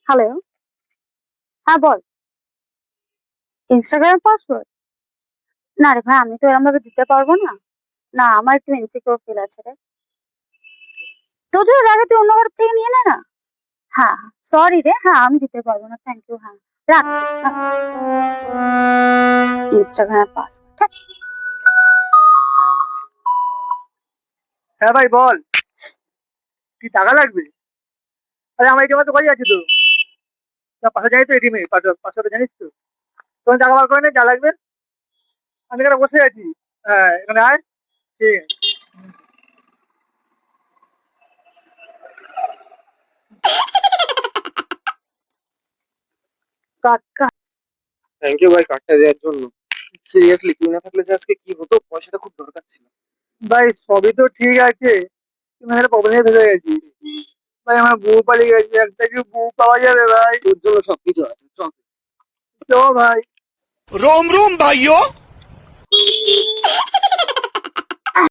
Hello, হ্যাঁ বল। Instagram password? না রে ভাই, আমি তো এরকম ভাবে দিতে পারবো না। না, আমার একটু ইনসিকিউর ফিল আছে রে। তো যদি লাগে তুই অন্য কারোর থেকে নিয়ে নে না। হ্যাঁ, সরি রে, হ্যাঁ আমি দিতে পারবো না, থ্যাংক ইউ, হ্যাঁ রাখছি। Instagram password. হ্যাঁ ভাই বল, কি টাকা লাগবে? আরে আমার এটিএম তো কাছে আছে তো, পাশে জানিস তো এটিএম এ পাসওয়ার্ড জানিস তো। তোমার টাকা বার করে নে, যা লাগবে। আমি এখানে বসে আছি। হ্যাঁ এখানে আয়। ঠিক আছে। কাকা, থ্যাংক ইউ ভাই কার্ডটা দেওয়ার জন্য। সিরিয়াসলি তুই না থাকলে যে আজকে কি হতো, পয়সাটা খুব দরকার ছিল। ভাই সবই তো ঠিক আছে, তুমি একটা প্রবলেমে ফেলে গেছি। ভাই আমার বউ পালিয়ে গেছে, একটা কি বউ পাওয়া যাবে ভাই? তোর জন্য সবকিছু আছে, চল। চো ভাই। रोम रोम भाइयों।